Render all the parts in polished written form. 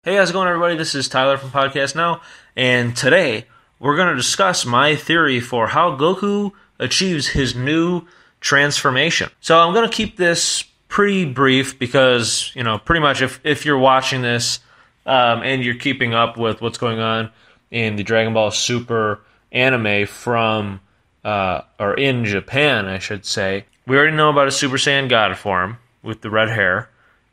Hey, how's it going, everybody? This is Tyler from Podcast Now, and today we're going to discuss my theory for how Goku achieves his new transformation. So I'm going to keep this pretty brief because, pretty much if you're watching this and you're keeping up with what's going on in the Dragon Ball Super anime or in Japan, I should say, we already know about a Super Saiyan God form with the red hair.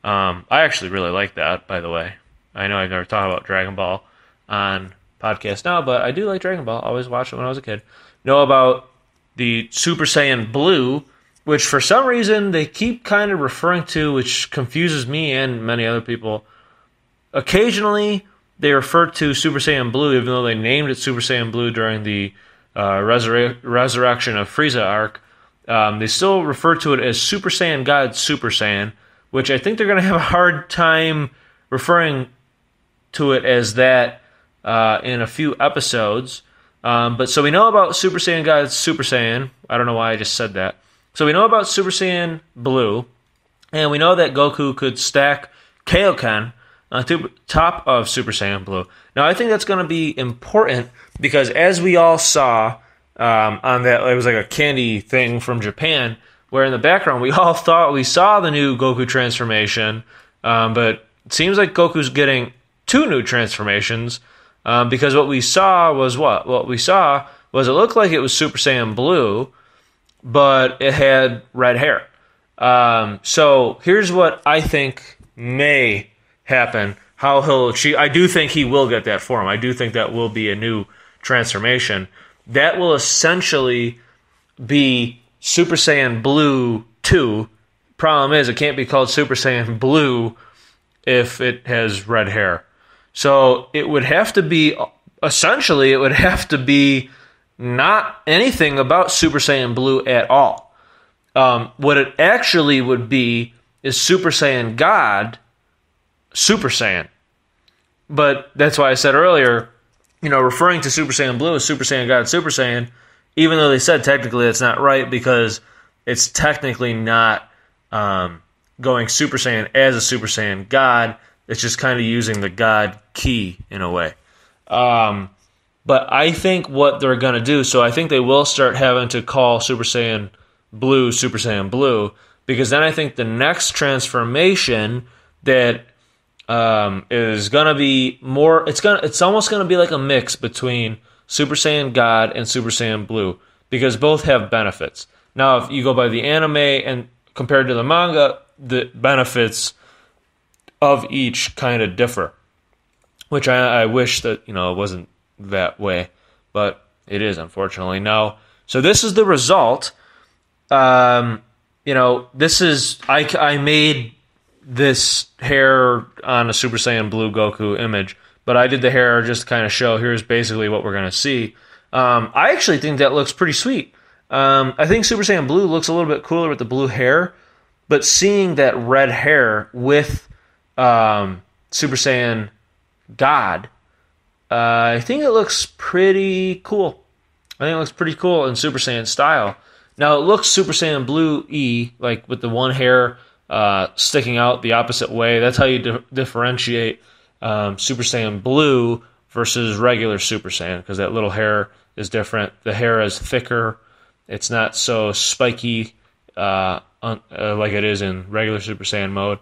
I actually really like that, by the way. I know I've never talked about Dragon Ball on Podcast Now, but I do like Dragon Ball. I always watched it when I was a kid. Know about the Super Saiyan Blue, which for some reason they keep kind of referring to, which confuses me and many other people. Occasionally, they refer to Super Saiyan Blue, even though they named it Super Saiyan Blue during the Resurrection of Frieza arc. They still refer to it as Super Saiyan God Super Saiyan, which I think they're going to have a hard time referring to it as that in a few episodes. But so we know about Super Saiyan God Super Saiyan. I don't know why I just said that. So we know about Super Saiyan Blue, and we know that Goku could stack Kaioken on top of Super Saiyan Blue. Now I think that's going to be important because as we all saw on that, it was like a candy thing from Japan, where in the background we all thought we saw the new Goku transformation, but it seems like Goku's getting two new transformations because what we saw was what? What we saw was it looked like it was Super Saiyan Blue, but it had red hair. So here's what I think may happen, how he'll achieve. I do think he will get that form. I do think that will be a new transformation. That will essentially be Super Saiyan Blue 2. Problem is, it can't be called Super Saiyan Blue if it has red hair. So it would have to be, essentially, it would have to be not anything about Super Saiyan Blue at all. What it actually would be is Super Saiyan God, Super Saiyan. But that's why I said earlier, referring to Super Saiyan Blue as Super Saiyan God, Super Saiyan, even though they said technically it's not right because it's technically not going Super Saiyan as a Super Saiyan God. It's just kind of using the God key in a way. But I think what they're going to do, so I think they will start having to call Super Saiyan Blue, because then I think the next transformation that is going to be more, it's almost going to be like a mix between Super Saiyan God and Super Saiyan Blue, because both have benefits. Now, if you go by the anime and compared to the manga, the benefits of each kind of differ, which I wish that, it wasn't that way, but it is, unfortunately. Now, so this is the result. This is, I made this hair on a Super Saiyan Blue Goku image, but I did the hair just to kind of show, here's basically what we're going to see. I actually think that looks pretty sweet. I think Super Saiyan Blue looks a little bit cooler with the blue hair, but seeing that red hair with Super Saiyan God, I think it looks pretty cool. I think it looks pretty cool in Super Saiyan style. Now, it looks Super Saiyan Blue-y, like with the one hair sticking out the opposite way. That's how you differentiate Super Saiyan Blue versus regular Super Saiyan, because that little hair is different. The hair is thicker. It's not so spiky like it is in regular Super Saiyan mode.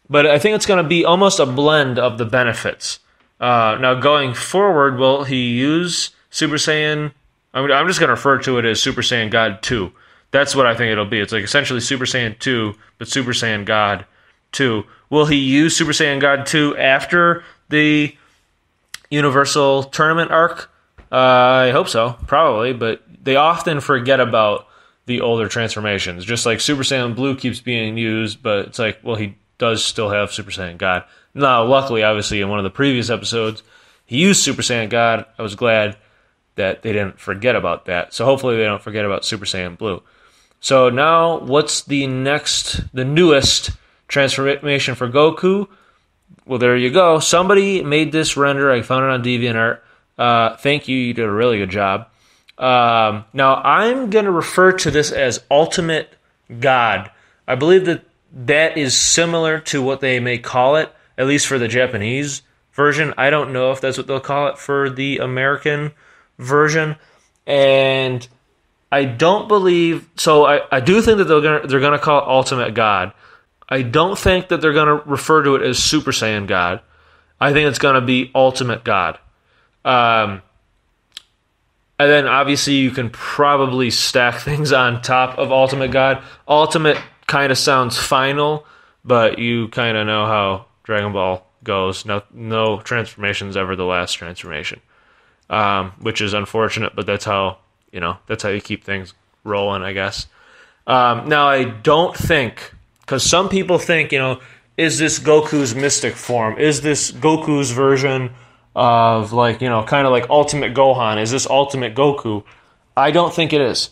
But I think it's going to be almost a blend of the benefits. Now, going forward, will he use Super Saiyan? I'm just going to refer to it as Super Saiyan God 2. That's what I think it'll be. It's like essentially Super Saiyan 2, but Super Saiyan God 2. Will he use Super Saiyan God 2 after the Universal Tournament arc? I hope so, probably, but they often forget about the older transformations. Just like Super Saiyan Blue keeps being used, but it's like, well, he does still have Super Saiyan God. Now, luckily, obviously, in one of the previous episodes, he used Super Saiyan God. I was glad that they didn't forget about that. So hopefully they don't forget about Super Saiyan Blue. So now, what's the newest transformation for Goku? Well, there you go. Somebody made this render. I found it on DeviantArt. Thank you. You did a really good job. Now, I'm going to refer to this as Ultimate God. I believe that is similar to what they may call it, at least for the Japanese version. I don't know if that's what they'll call it for the American version. And I don't believe... So I do think that they're gonna call it Ultimate God. I don't think that they're going to refer to it as Super Saiyan God. I think it's going to be Ultimate God. And then obviously you can probably stack things on top of Ultimate God. Ultimate kind of sounds final, but you kind of know how Dragon Ball goes. No transformation is ever the last transformation, which is unfortunate, but that's how you keep things rolling, I guess. Now, I don't think... Because some people think, is this Goku's mystic form? Is this Goku's version of, kind of like Ultimate Gohan? Is this Ultimate Goku? I don't think it is.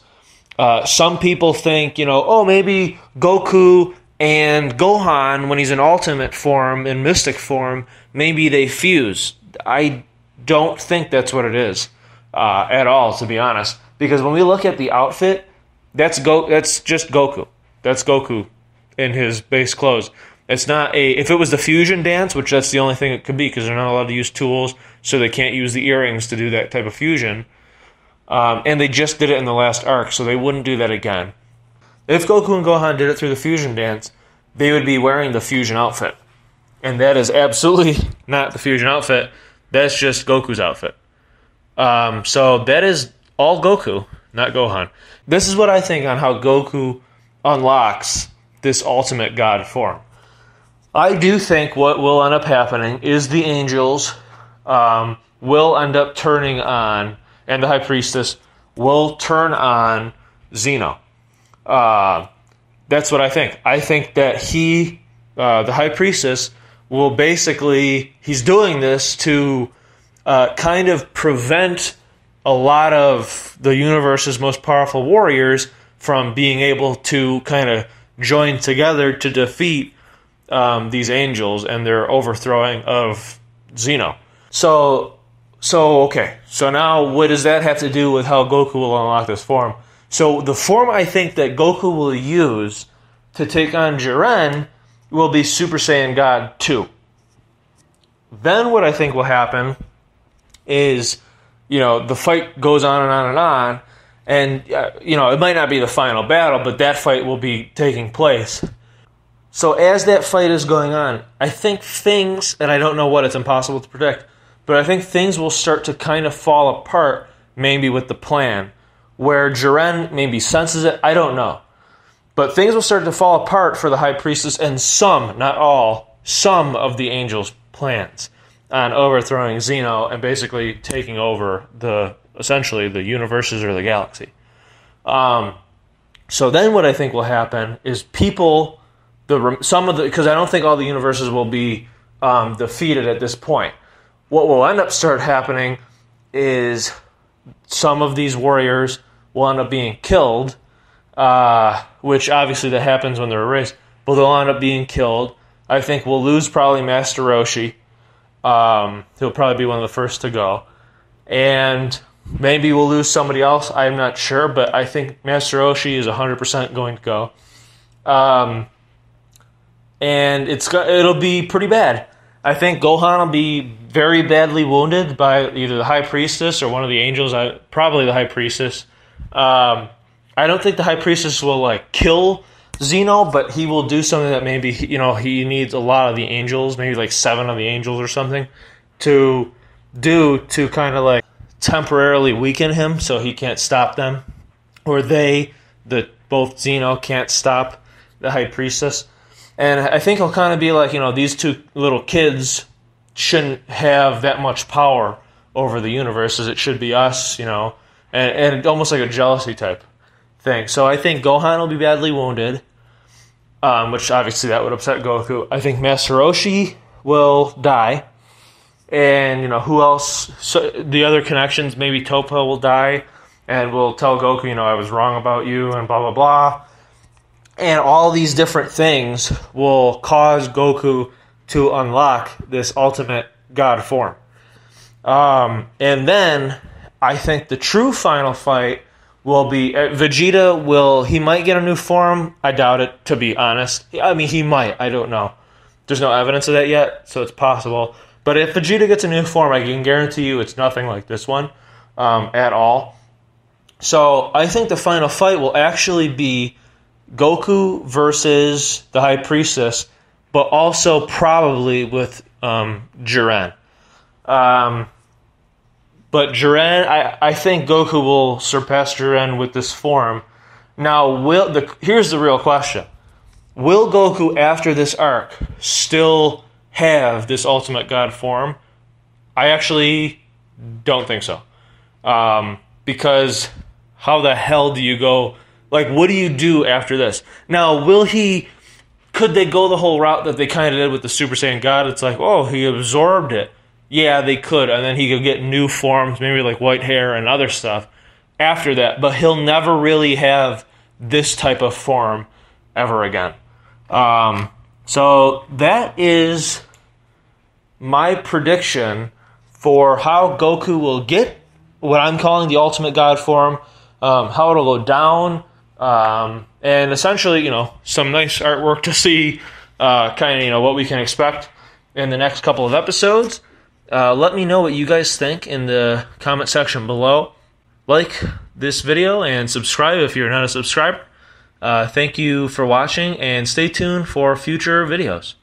Some people think, maybe Goku and Gohan, when he's in Ultimate form, in mystic form, maybe they fuse. I don't think that's what it is at all, to be honest. Because when we look at the outfit, that's just Goku. That's Goku in his base clothes. It's not if it was the fusion dance, which that's the only thing it could be, because they're not allowed to use tools, so they can't use the earrings to do that type of fusion. And they just did it in the last arc, so they wouldn't do that again. If Goku and Gohan did it through the fusion dance, they would be wearing the fusion outfit. And that is absolutely not the fusion outfit. That's just Goku's outfit. So that is all Goku, not Gohan. This is what I think on how Goku unlocks this Ultimate God form. I do think what will end up happening is the angels will end up turning on, and the High Priestess will turn on Zeno. That's what I think. I think that the High Priestess, will basically, he's doing this to kind of prevent a lot of the universe's most powerful warriors from being able to kind of join together to defeat these angels and their overthrowing of Zeno. So okay. So now what does that have to do with how Goku will unlock this form? So the form I think that Goku will use to take on Jiren will be Super Saiyan God 2. Then what I think will happen is, the fight goes on and on and on, and, it might not be the final battle, but that fight will be taking place. So as that fight is going on, I think things, and I don't know what, it's impossible to predict, but I think things will start to kind of fall apart, maybe with the plan, where Jiren maybe senses it, I don't know. But things will start to fall apart for the High Priestess and some, not all, some of the angels' plans on overthrowing Zeno and basically taking over essentially the universes or the galaxy. So then what I think will happen is because I don't think all the universes will be defeated at this point. What will end up start happening is some of these warriors will end up being killed, which obviously that happens when they're erased, but they'll end up being killed. I think we'll lose probably Master Roshi. He'll probably be one of the first to go. And maybe we'll lose somebody else. I'm not sure, but I think Master Roshi is 100% going to go. And it'll be pretty bad. I think Gohan will be very badly wounded by either the High Priestess or one of the angels. Probably the High Priestess. I don't think the High Priestess will kill Zeno, but he will do something that maybe he needs a lot of the angels, maybe 7 of the angels or something, to do to kind of temporarily weaken him so he can't stop them, or both Zeno can't stop the High Priestess. And I think he'll kind of be these two little kids shouldn't have that much power over the universe, as it should be us, and almost like a jealousy type thing. So I think Gohan will be badly wounded, which obviously that would upset Goku. I think Master Roshi will die, and who else? So the other connections, maybe Toppa will die, and will tell Goku, I was wrong about you, and blah blah blah. And all these different things will cause Goku to unlock this Ultimate God form. And then I think the true final fight will be Vegeta he might get a new form. I doubt it, to be honest. I mean, he might. I don't know. There's no evidence of that yet, so it's possible. But if Vegeta gets a new form, I can guarantee you it's nothing like this one at all. So I think the final fight will actually be Goku versus the High Priestess, but also probably with Jiren. But Jiren, I think Goku will surpass Jiren with this form. Now, here's the real question. Will Goku, after this arc, still have this Ultimate God form? I actually don't think so. Because how the hell do you go... Like, what do you do after this? Now, could they go the whole route that they kind of did with the Super Saiyan God? It's like, oh, he absorbed it. Yeah, they could, and then he could get new forms, maybe like white hair and other stuff after that. But he'll never really have this type of form ever again. So that is my prediction for how Goku will get what I'm calling the Ultimate God form, how it'll go down, and essentially, some nice artwork to see, kind of, what we can expect in the next couple of episodes. Let me know what you guys think in the comment section below. Like this video and subscribe if you're not a subscriber. Thank you for watching, and stay tuned for future videos.